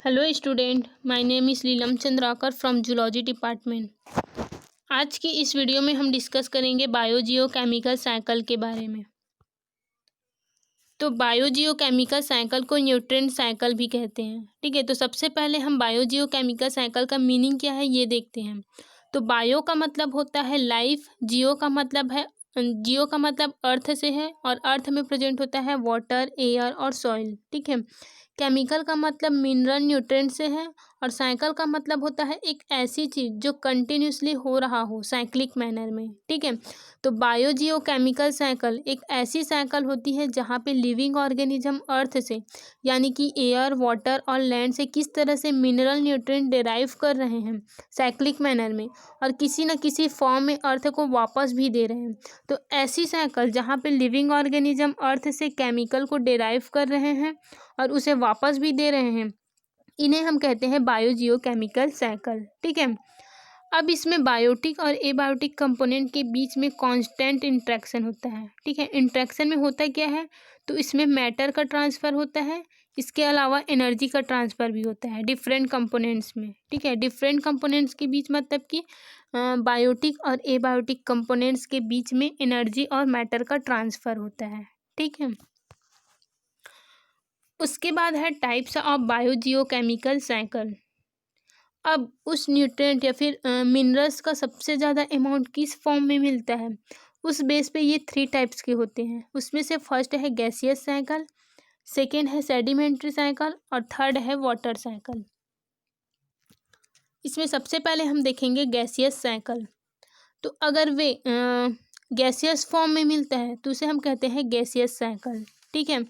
Hello student, my name is Leelam Chandrakar from zoology department. आज की इस वीडियो में हम डिस्कस करेंगे बायोजियोकेमिकल साइकिल के बारे में। तो बायोजियोकेमिकल साइकिल को न्यूट्रिएंट साइकिल भी कहते हैं। ठीक है, तो सबसे पहले हम बायोजियोकेमिकल साइकिल का मीनिंग क्या है ये देखते हैं। तो बायो का मतलब होता है लाइफ, जियो का मतलब अर्थ से है और अर्थ में प्रेजेंट होता है वाटर, एयर और सॉइल। ठीक है, केमिकल का मतलब मिनरल, न्यूट्रिएंट से है और साइकिल का मतलब होता है एक ऐसी चीज़ जो कंटिन्यूसली हो रहा हो साइक्लिक मैनर में। ठीक है, तो बायोजियोकेमिकल साइकिल एक ऐसी साइकिल होती है जहाँ पे लिविंग ऑर्गेनिज्म अर्थ से यानी कि एयर, वाटर और लैंड से किस तरह से मिनरल न्यूट्रिएंट डिराइव कर रहे हैं साइक्लिक मैनर में और किसी न किसी फॉर्म में अर्थ को वापस भी दे रहे हैं। तो ऐसी साइकिल जहाँ पे लिविंग ऑर्गेनिज्म अर्थ से केमिकल को डिराइव कर रहे हैं और उसे वापस भी दे रहे हैं, इन्हें हम कहते हैं बायोजियोकेमिकल साइकिल। ठीक है, अब इसमें बायोटिक और एबायोटिक कंपोनेंट के बीच में कांस्टेंट इंट्रैक्शन होता है। ठीक है, इंट्रैक्शन में होता क्या है, तो इसमें मैटर का ट्रांसफ़र होता है, इसके अलावा एनर्जी का ट्रांसफ़र भी होता है डिफरेंट कंपोनेंट्स में। ठीक है, डिफरेंट कंपोनेंट्स के बीच मतलब कि बायोटिक और एबायोटिक कंपोनेंट्स के बीच में एनर्जी और मैटर का ट्रांसफ़र होता है। ठीक है, उसके बाद है टाइप्स ऑफ बायोजियोकेमिकल साइकिल। अब उस न्यूट्रिएंट या फिर मिनरल्स का सबसे ज़्यादा अमाउंट किस फॉर्म में मिलता है, उस बेस पे ये 3 टाइप्स के होते हैं। उसमें से फर्स्ट है गैसियस साइकिल, सेकेंड है सेडिमेंट्री साइकिल और थर्ड है वाटर साइकिल। इसमें सबसे पहले हम देखेंगे गैसियस साइकिल। तो अगर वे गैसियस फॉर्म में मिलता है तो उसे हम कहते हैं गैसियस साइकिल। ठीक है,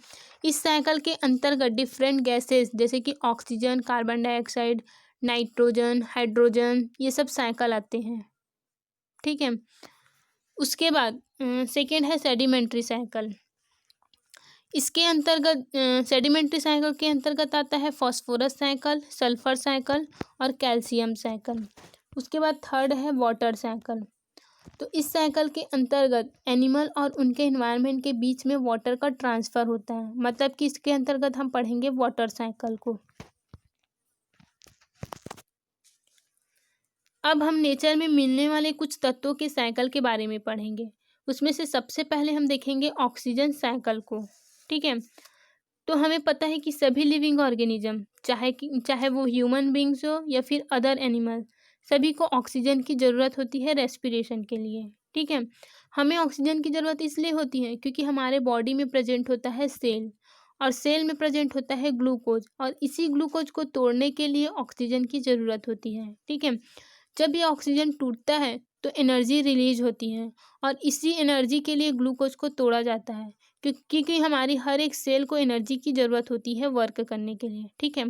इस साइकिल के अंतर्गत डिफरेंट गैसेस जैसे कि oxygen, carbon dioxide, nitrogen, hydrogen, ये सब साइकिल आते हैं। ठीक है, उसके बाद सेकेंड है सेडिमेंट्री साइकिल। इसके अंतर्गत सेडिमेंट्री साइकिल के अंतर्गत आता है फॉस्फोरस साइकिल, सल्फर साइकिल और कैल्शियम साइकिल। उसके बाद थर्ड है वाटर साइकिल। तो इस साइकिल के अंतर्गत एनिमल और उनके एनवायरनमेंट के बीच में वाटर का ट्रांसफ़र होता है, मतलब कि इसके अंतर्गत हम पढ़ेंगे वाटर साइकिल को। अब हम नेचर में मिलने वाले कुछ तत्वों के साइकिल के बारे में पढ़ेंगे। उसमें से सबसे पहले हम देखेंगे ऑक्सीजन साइकिल को। ठीक है, तो हमें पता है कि सभी लिविंग ऑर्गेनिज्म चाहे वो ह्यूमन बींग्स हो या फिर अदर एनिमल, सभी को ऑक्सीजन की ज़रूरत होती है रेस्पिरेशन के लिए। ठीक है, हमें ऑक्सीजन की ज़रूरत इसलिए होती है क्योंकि हमारे बॉडी में प्रेजेंट होता है सेल और सेल में प्रेजेंट होता है ग्लूकोज और इसी ग्लूकोज को तोड़ने के लिए ऑक्सीजन की ज़रूरत होती है। ठीक है, जब ये ऑक्सीजन टूटता है तो एनर्जी रिलीज होती है और इसी एनर्जी के लिए ग्लूकोज को तोड़ा जाता है क्योंकि हमारी हर एक सेल को एनर्जी की ज़रूरत होती है वर्क करने के लिए। ठीक है,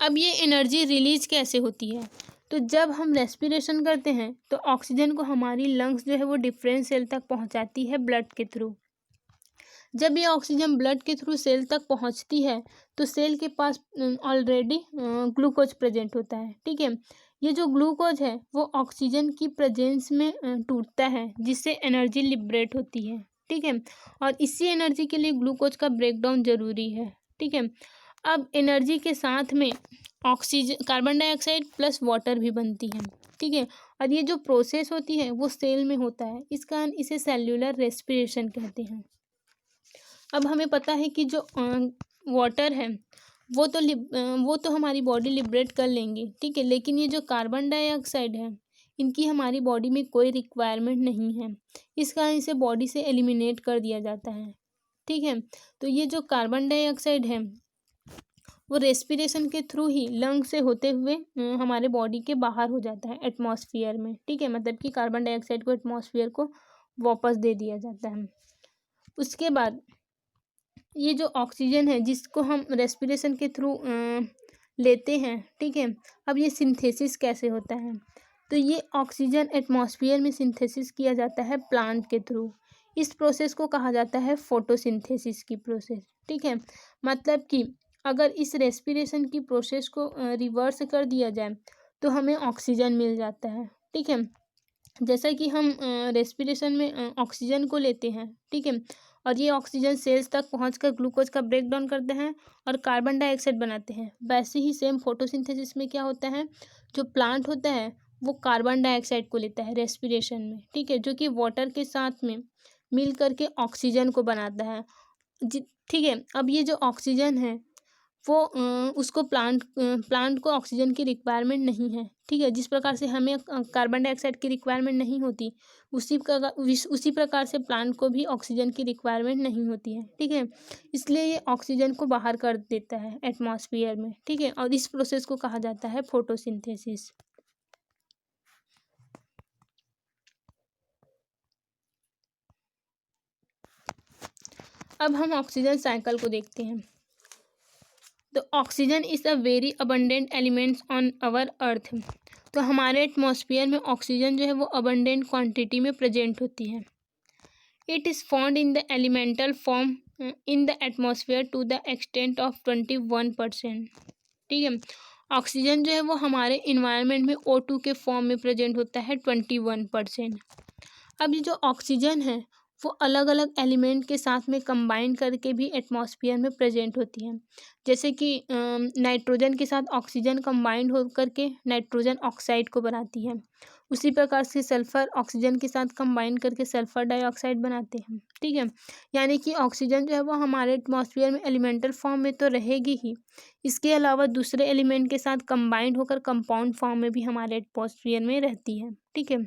अब ये एनर्जी रिलीज कैसे होती है, तो जब हम रेस्पिरेशन करते हैं तो ऑक्सीजन को हमारी लंग्स जो है वो डिफरेंट सेल तक पहुंचाती है ब्लड के थ्रू। जब ये ऑक्सीजन ब्लड के थ्रू सेल तक पहुंचती है तो सेल के पास ऑलरेडी ग्लूकोज प्रेजेंट होता है। ठीक है, ये जो ग्लूकोज है वो ऑक्सीजन की प्रेजेंस में टूटता है जिससे एनर्जी लिबरेट होती है। ठीक है, और इसी एनर्जी के लिए ग्लूकोज का ब्रेकडाउन ज़रूरी है। ठीक है, अब एनर्जी के साथ में oxygen, carbon dioxide plus water भी बनती है। ठीक है, और ये जो प्रोसेस होती है वो सेल में होता है, इस कारण इसे सेल्यूलर रेस्पिरेशन कहते हैं। अब हमें पता है कि जो वाटर है वो तो हमारी बॉडी लिबरेट कर लेंगी। ठीक है, लेकिन ये जो कार्बन डाइऑक्साइड है इनकी हमारी बॉडी में कोई रिक्वायरमेंट नहीं है, इस कारण इसे बॉडी से एलिमिनेट कर दिया जाता है। ठीक है, तो ये जो कार्बन डाइऑक्साइड है वो रेस्पिरेशन के थ्रू ही लंग से होते हुए हमारे बॉडी के बाहर हो जाता है एटमॉस्फेयर में। ठीक है, मतलब कि कार्बन डाइऑक्साइड को एटमॉस्फेयर को वापस दे दिया जाता है। उसके बाद ये जो ऑक्सीजन है जिसको हम रेस्पिरेशन के थ्रू लेते हैं। ठीक है, अब ये सिंथेसिस कैसे होता है, तो ये ऑक्सीजन एटमॉस्फेयर में सिंथेसिस किया जाता है प्लांट के थ्रू। इस प्रोसेस को कहा जाता है फोटोसिंथेसिस की प्रोसेस। ठीक है, मतलब कि अगर इस रेस्पिरेशन की प्रोसेस को रिवर्स कर दिया जाए तो हमें ऑक्सीजन मिल जाता है। ठीक है, जैसा कि हम रेस्पिरेशन में ऑक्सीजन को लेते हैं। ठीक है, और ये ऑक्सीजन सेल्स तक पहुंचकर ग्लूकोज का ब्रेक डाउन करते हैं और कार्बन डाइऑक्साइड बनाते हैं। वैसे ही सेम फोटोसिंथेसिस में क्या होता है, जो प्लांट होता है वो कार्बन डाइऑक्साइड को लेता है रेस्पिरेशन में, ठीक है, जो कि वाटर के साथ में मिल करके ऑक्सीजन को बनाता है। ठीक है, अब ये जो ऑक्सीजन है वो उसको प्लांट को ऑक्सीजन की रिक्वायरमेंट नहीं है, ठीक है। जिस प्रकार से हमें कार्बन डाइऑक्साइड की रिक्वायरमेंट नहीं होती, उसी प्रकार से प्लांट को भी ऑक्सीजन की रिक्वायरमेंट नहीं होती है, ठीक है। इसलिए ये ऑक्सीजन को बाहर कर देता है एटमॉस्फेयर में, ठीक है, और इस प्रोसेस को कहा जाता है फोटोसिंथेसिस। अब हम ऑक्सीजन साइकिल को देखते हैं। तो oxygen is a very abundant elements on our earth. तो हमारे एटमॉस्फेयर में ऑक्सीजन जो है वो अबंडेंट क्वांटिटी में प्रेजेंट होती है। It is found in the elemental form in the atmosphere to the extent of 21%, ठीक है। ऑक्सीजन जो है वो हमारे इन्वायरमेंट में O2 के फॉर्म में प्रेजेंट होता है 21%। अब ये जो ऑक्सीजन है वो अलग अलग एलिमेंट के साथ में कंबाइन करके भी एटमॉस्फेयर में प्रेजेंट होती है। जैसे कि नाइट्रोजन के साथ ऑक्सीजन कंबाइंड हो करके नाइट्रोजन ऑक्साइड को बनाती है। उसी प्रकार से सल्फ़र ऑक्सीजन के साथ कंबाइन करके सल्फ़र डाइऑक्साइड बनाते हैं, ठीक है। यानी कि ऑक्सीजन जो है वो हमारे एटमॉस्फेयर में एलिमेंटल फॉर्म में तो रहेगी ही, इसके अलावा दूसरे एलिमेंट के साथ कंबाइंड होकर कंपाउंड फॉर्म में भी हमारे एटमॉस्फेयर में रहती है, ठीक है।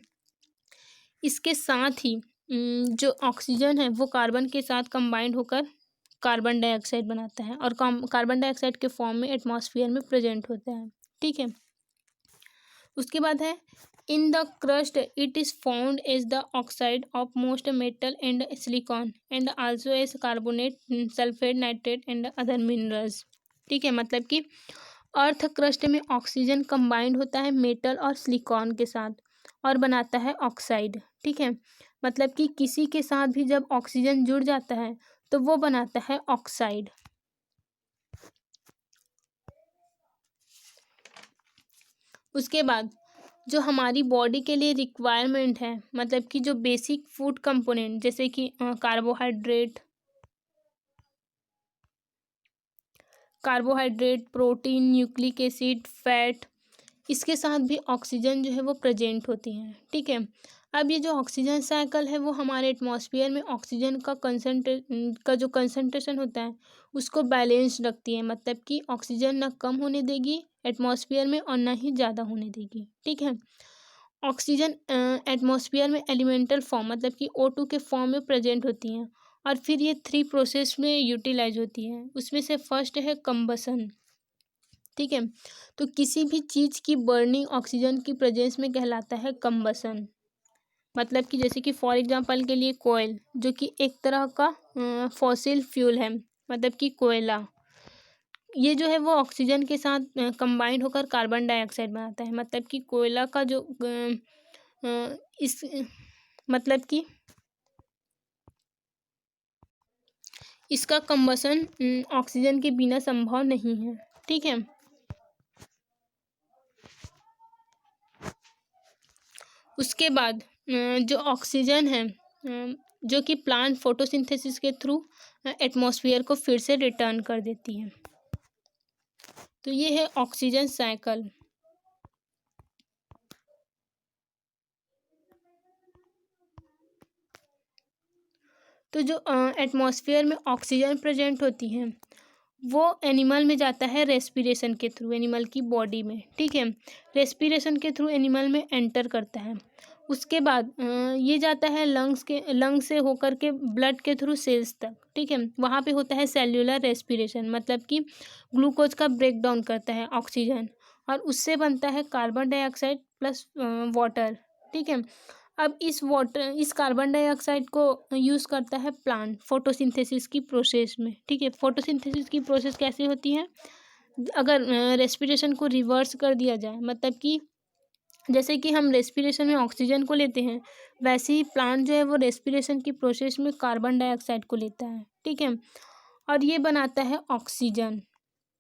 इसके साथ ही जो ऑक्सीजन है वो कार्बन के साथ कंबाइंड होकर कार्बन डाइऑक्साइड बनाता है और कार्बन डाइऑक्साइड के फॉर्म में एटमॉस्फेयर में प्रेजेंट होता है, ठीक है। उसके बाद है in the crust it is found as the oxide of most metal and silicon and also as carbonate, sulphate, nitrate and other minerals, ठीक है। मतलब कि अर्थ क्रस्ट में ऑक्सीजन कंबाइंड होता है मेटल और सिलिकॉन के साथ और बनाता है ऑक्साइड, ठीक है। मतलब कि किसी के साथ भी जब ऑक्सीजन जुड़ जाता है तो वो बनाता है ऑक्साइड। उसके बाद जो हमारी बॉडी के लिए रिक्वायरमेंट है, मतलब कि जो बेसिक फूड कंपोनेंट जैसे कि carbohydrate, protein, nucleic acid, fat, इसके साथ भी ऑक्सीजन जो है वो प्रेजेंट होती हैं, ठीक है। अब ये जो ऑक्सीजन साइकिल है वो हमारे एटमॉस्फेयर में ऑक्सीजन का जो कंसंट्रेशन होता है उसको बैलेंस रखती है। मतलब कि ऑक्सीजन ना कम होने देगी एटमॉस्फेयर में और ना ही ज़्यादा होने देगी, ठीक है। ऑक्सीजन एटमॉस्फेयर में एलिमेंटल फॉर्म मतलब कि O2 के फॉर्म में प्रेजेंट होती हैं और फिर ये 3 प्रोसेस में यूटिलाइज होती है। उसमें से फर्स्ट है कंबसन, ठीक है। तो किसी भी चीज़ की बर्निंग ऑक्सीजन की प्रेजेंस में कहलाता है कंबसन। मतलब कि जैसे कि फॉर एग्जांपल के लिए कोयल, जो कि एक तरह का फॉसिल फ्यूल है, मतलब कि कोयला, ये जो है वो ऑक्सीजन के साथ कंबाइंड होकर कार्बन डाइऑक्साइड बनाता है। मतलब कि कोयला का जो इस मतलब कि इसका कंबसन ऑक्सीजन के बिना संभव नहीं है, ठीक है। उसके बाद जो ऑक्सीजन है जो कि प्लांट फोटोसिंथेसिस के थ्रू एटमॉस्फेयर को फिर से रिटर्न कर देती है। तो ये है ऑक्सीजन साइकिल। तो जो एटमॉस्फेयर में ऑक्सीजन प्रेजेंट होती है वो एनिमल में जाता है रेस्पिरेशन के थ्रू, एनिमल की बॉडी में, ठीक है। रेस्पिरेशन के थ्रू एनिमल में एंटर करता है। उसके बाद ये जाता है लंग से होकर के ब्लड के थ्रू सेल्स तक, ठीक है। वहाँ पे होता है सेल्यूलर रेस्पिरेशन, मतलब कि ग्लूकोज का ब्रेक डाउन करता है ऑक्सीजन और उससे बनता है कार्बन डाइऑक्साइड प्लस वाटर, ठीक है। अब इस कार्बन डाइऑक्साइड को यूज़ करता है प्लांट फोटोसिंथेसिस की प्रोसेस में, ठीक है। फोटोसिंथेसिस की प्रोसेस कैसे होती है, अगर रेस्पिरेशन को रिवर्स कर दिया जाए, मतलब कि जैसे कि हम रेस्पिरेशन में ऑक्सीजन को लेते हैं वैसे ही प्लांट जो है वो रेस्पिरेशन की प्रोसेस में कार्बन डाइऑक्साइड को लेता है, ठीक है। और ये बनाता है ऑक्सीजन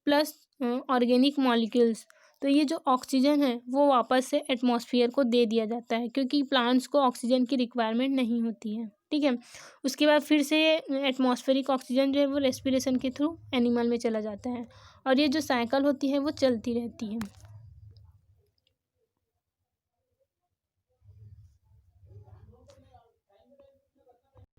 प्लस ऑर्गेनिक मॉलिक्यूल्स। तो ये जो ऑक्सीजन है वो वापस से एटमॉस्फेयर को दे दिया जाता है क्योंकि प्लांट्स को ऑक्सीजन की रिक्वायरमेंट नहीं होती है। ठीक है। उसके बाद फिर से एटमॉस्फेरिक ऑक्सीजन जो है वो रेस्पिरेशन के थ्रू एनिमल में चला जाता है, और ये जो साइकिल होती है वो चलती रहती है।